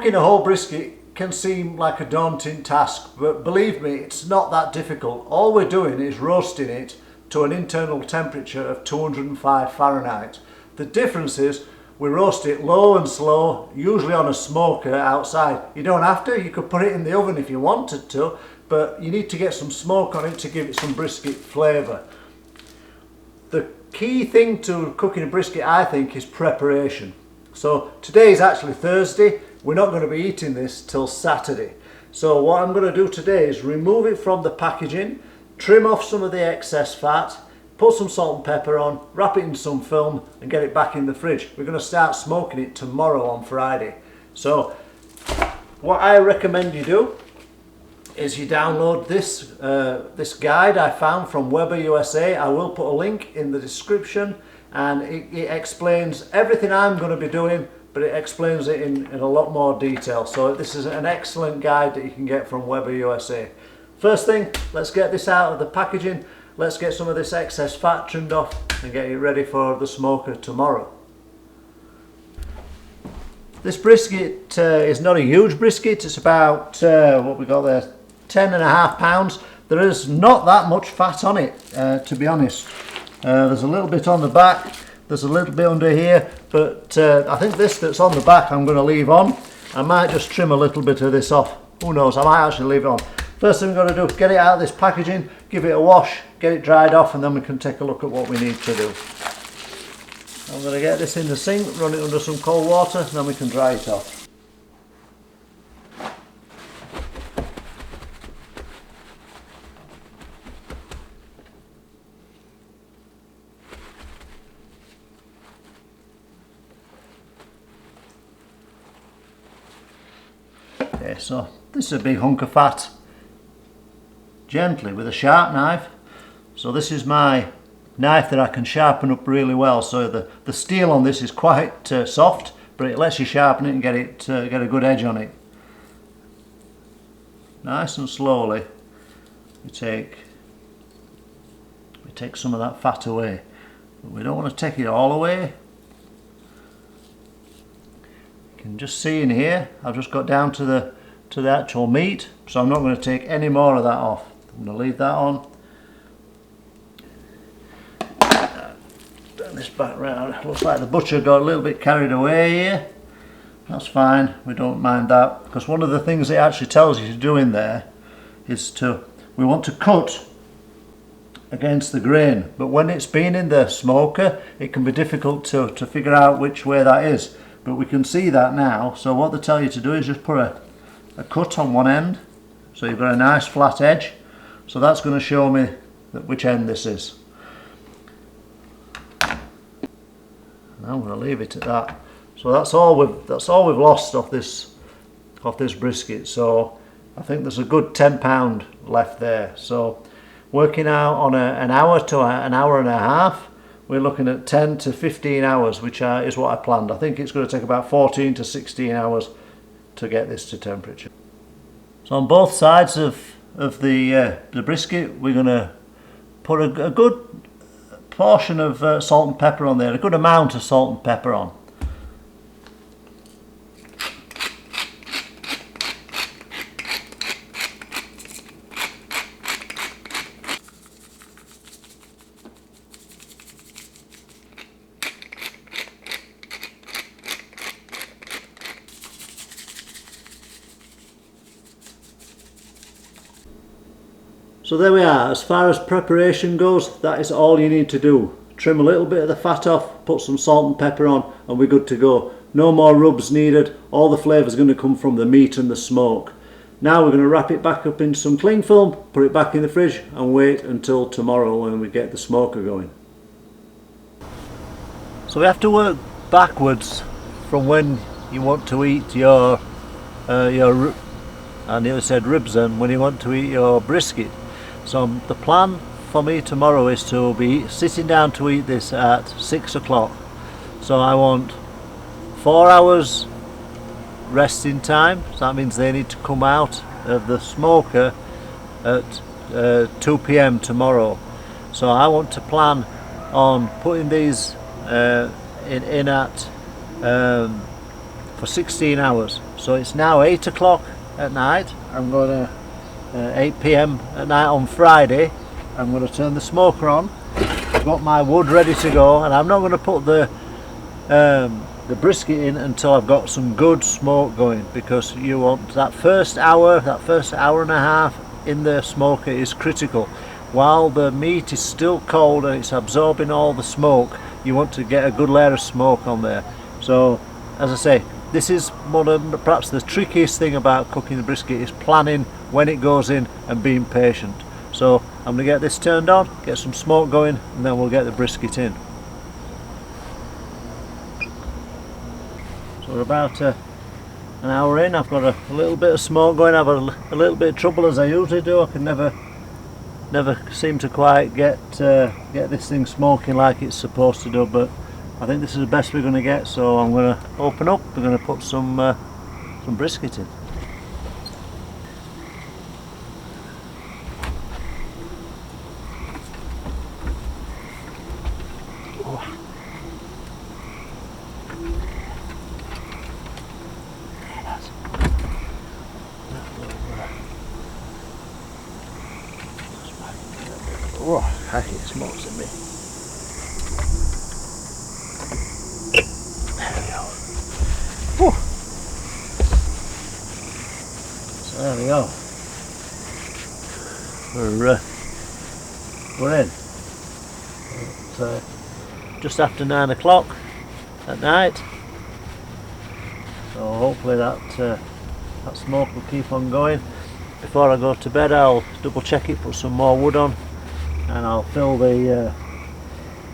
Cooking a whole brisket can seem like a daunting task, but believe me, it's not that difficult. All we're doing is roasting it to an internal temperature of 205 Fahrenheit. The difference is we roast it low and slow, usually on a smoker outside. You don't have to, you could put it in the oven if you wanted to, but you need to get some smoke on it to give it some brisket flavour. The key thing to cooking a brisket, I think, is preparation. So today is actually Thursday. We're not going to be eating this till Saturday. So what I'm going to do today is remove it from the packaging, trim off some of the excess fat, put some salt and pepper on, wrap it in some film and get it back in the fridge. We're going to start smoking it tomorrow on Friday. So what I recommend you do is you download this this guide I found from Weber USA. I will put a link in the description, and it explains everything I'm going to be doing, but it explains it in a lot more detail. So this is an excellent guide that you can get from Weber USA. First thing, let's get this out of the packaging. Let's get some of this excess fat trimmed off and get it ready for the smoker tomorrow. This brisket is not a huge brisket. It's about, what we got there, 10.5 pounds. There is not that much fat on it, to be honest. There's a little bit on the back, there's a little bit under here, but I think this that's on the back I'm going to leave on. I might just trim a little bit of this off. Who knows, I might actually leave it on. First thing we've got to do is get it out of this packaging, give it a wash, get it dried off, and then we can take a look at what we need to do. I'm going to get this in the sink, run it under some cold water, and then we can dry it off. Okay, so this is a big hunk of fat. Gently with a sharp knife. So this is my knife that I can sharpen up really well. So the steel on this is quite soft, but it lets you sharpen it and get a good edge on it. Nice and slowly we take some of that fat away, but we don't want to take it all away. You can just see in here I've just got down to the actual meat, so I'm not going to take any more of that off. I'm going to leave that on. Turn this back round. Looks like the butcher got a little bit carried away here. That's fine, we don't mind that, because one of the things it actually tells you to do in there is we want to cut against the grain, but when it's been in the smoker it can be difficult to figure out which way that is, but we can see that now. So what they tell you to do is just put a cut on one end, so you've got a nice flat edge. So that's going to show me which end this is. And I'm going to leave it at that. So that's all we've lost off this brisket. So I think there's a good £10 left there. So working out on an hour to an hour and a half, we're looking at 10 to 15 hours, which is what I planned. I think it's going to take about 14 to 16 hours to get this to temperature. So on both sides of the brisket, we're going to put a good portion of salt and pepper on there, a good amount of salt and pepper on. So there we are. As far as preparation goes, that is all you need to do. Trim a little bit of the fat off, put some salt and pepper on, and we're good to go. No more rubs needed. All the flavour is going to come from the meat and the smoke. Now we're going to wrap it back up in some cling film, put it back in the fridge, and wait until tomorrow when we get the smoker going. So we have to work backwards from when you want to eat your I nearly said ribs then, when you want to eat your brisket. So the plan for me tomorrow is to be sitting down to eat this at 6 o'clock. So I want 4 hours resting time, so that means they need to come out of the smoker at 2 p.m. tomorrow. So I want to plan on putting these in at for 16 hours. So it's now 8 o'clock at night. I'm going to 8 p.m. at night on Friday. I'm going to turn the smoker on. I've got my wood ready to go, and I'm not going to put the brisket in until I've got some good smoke going, because you want that first hour and a half in the smoker is critical. While the meat is still cold and it's absorbing all the smoke, you want to get a good layer of smoke on there. So as I say, this is one of perhaps the trickiest thing about cooking the brisket, is planning when it goes in and being patient. So I'm going to get this turned on, get some smoke going, and then we'll get the brisket in. So we're about an hour in. I've got a little bit of smoke going. I've had a little bit of trouble, as I usually do. I can never seem to quite get this thing smoking like it's supposed to do, but I think this is the best we're going to get. So I'm going to open up. We're going to put some brisket in. Oh, heck, it smokes at me. There we go. Whew. So there we go. We're in. It's just after 9 o'clock at night. So hopefully that smoke will keep on going. Before I go to bed, I'll double check it, put some more wood on, and I'll fill the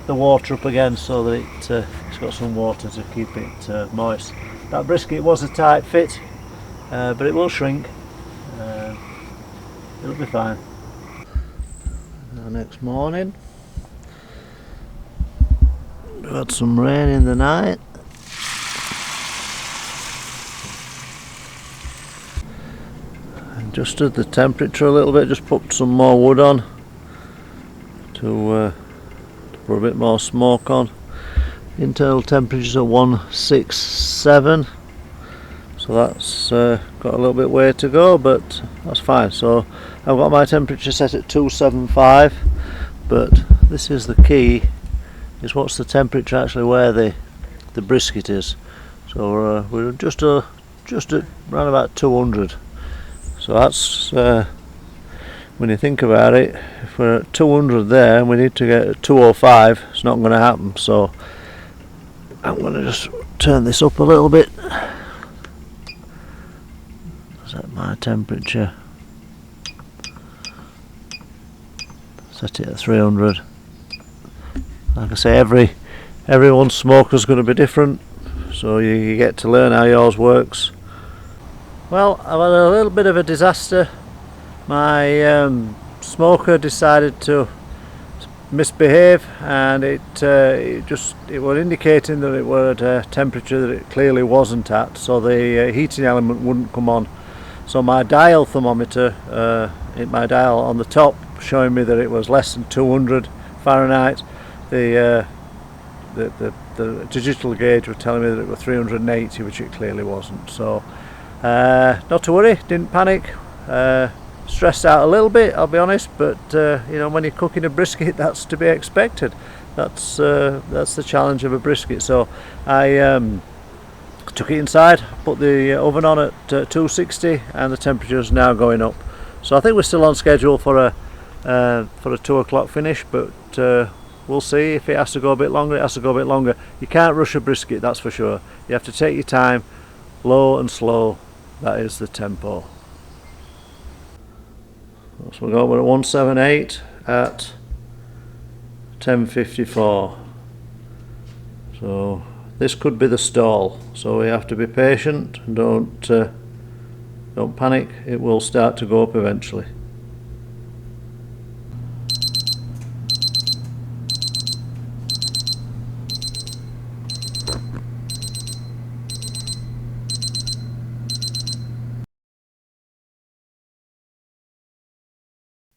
water up again so that it's got some water to keep it moist. That brisket was a tight fit, but it will shrink. It'll be fine. The next morning, we had some rain in the night. Adjusted the temperature a little bit, just put some more wood on to put a bit more smoke on. Internal temperatures are 167, so that's got a little bit way to go, but that's fine. So I've got my temperature set at 275, but this is the key, is what's the temperature actually where the brisket is. So we're just at around about 200. So that's, when you think about it, if we're at 200 there and we need to get 205, it's not going to happen. So I'm going to just turn this up a little bit. Set my temperature. Set it at 300. Like I say, everyone's smoker is going to be different, so you get to learn how yours works. Well, I've had a little bit of a disaster. My smoker decided to misbehave, and it was indicating that it were at a temperature that it clearly wasn't at, so the heating element wouldn't come on. So my dial thermometer, my dial on the top, showing me that it was less than 200 Fahrenheit. The digital gauge was telling me that it was 380, which it clearly wasn't. So not to worry, didn't panic. Stressed out a little bit, I'll be honest, but you know, when you're cooking a brisket, that's to be expected. That's the challenge of a brisket. So I took it inside, put the oven on at 260, and the temperature is now going up. So I think we're still on schedule for a 2 o'clock finish, but we'll see. If it has to go a bit longer, it has to go a bit longer. You can't rush a brisket, that's for sure. You have to take your time, low and slow. That is the tempo. So we're at 178 at 10:54. So this could be the stall. So we have to be patient and don't panic. It will start to go up eventually.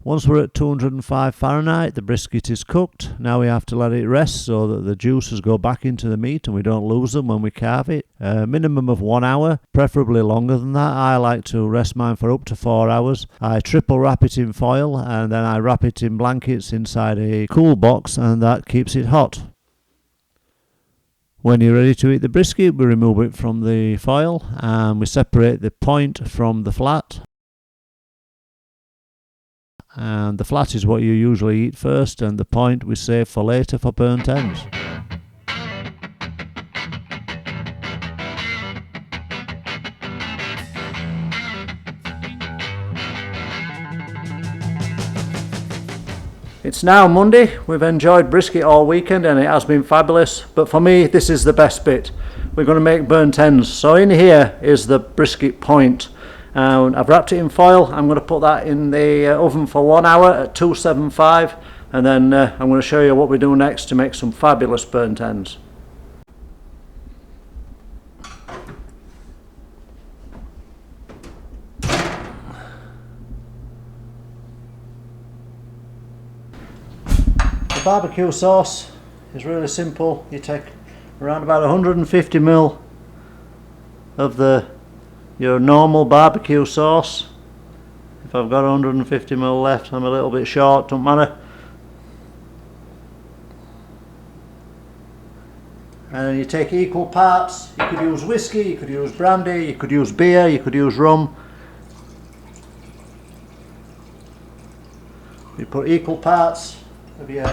Once we're at 205 Fahrenheit, the brisket is cooked. Now we have to let it rest so that the juices go back into the meat and we don't lose them when we carve it. A minimum of 1 hour, preferably longer than that. I like to rest mine for up to 4 hours. I triple wrap it in foil and then I wrap it in blankets inside a cool box, and that keeps it hot. When you're ready to eat the brisket, we remove it from the foil and we separate the point from the flat. And the flat is what you usually eat first, and the point we save for later for burnt ends. It's now Monday. We've enjoyed brisket all weekend and it has been fabulous, but for me this is the best bit. We're going to make burnt ends. So in here is the brisket point. I've wrapped it in foil. I'm going to put that in the oven for 1 hour at 275, and then I'm going to show you what we do next to make some fabulous burnt ends. The barbecue sauce is really simple. You take around about 150 ml of your normal barbecue sauce. If I've got 150 ml left, I'm a little bit short, don't matter. And then you take equal parts. You could use whiskey, you could use brandy, you could use beer, you could use rum. You put equal parts of your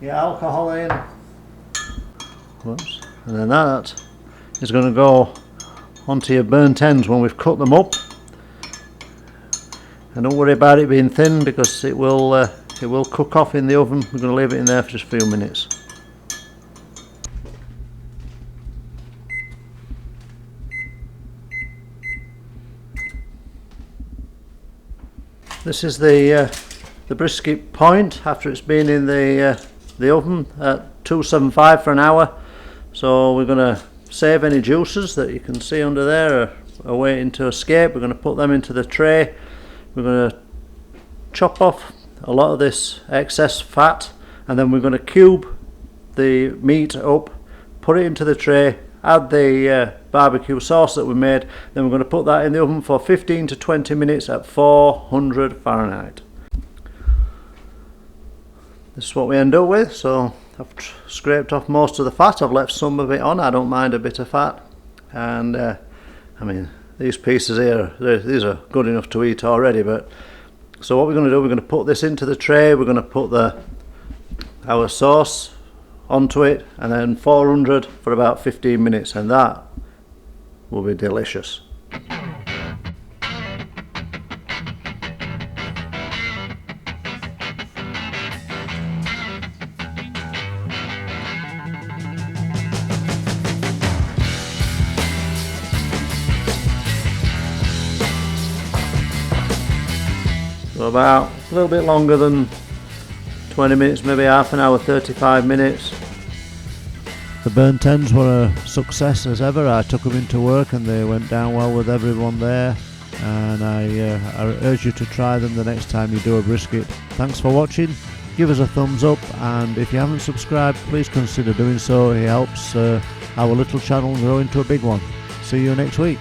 alcohol in. Whoops. And then that is going to go onto your burnt ends when we've cut them up. And don't worry about it being thin, because it will cook off in the oven. We're going to leave it in there for just a few minutes. This is the brisket point after it's been in the oven at 275 for an hour. So we're going to save any juices that you can see under there are waiting to escape. We're going to put them into the tray. We're going to chop off a lot of this excess fat, and then we're going to cube the meat up, put it into the tray, add the barbecue sauce that we made, then we're going to put that in the oven for 15 to 20 minutes at 400 Fahrenheit. This is what we end up with. So I've scraped off most of the fat. I've left some of it on. I don't mind a bit of fat. And I mean, these pieces here, these are good enough to eat already. But so what we're going to do, we're going to put this into the tray. We're going to put our sauce onto it, and then 400 for about 15 minutes, and that will be delicious. So about a little bit longer than 20 minutes, maybe half an hour, 35 minutes. The burnt ends were a success as ever. I took them into work and they went down well with everyone there, and I urge you to try them the next time you do a brisket. Thanks for watching. Give us a thumbs up, and if you haven't subscribed, please consider doing so. It helps our little channel grow into a big one. See you next week.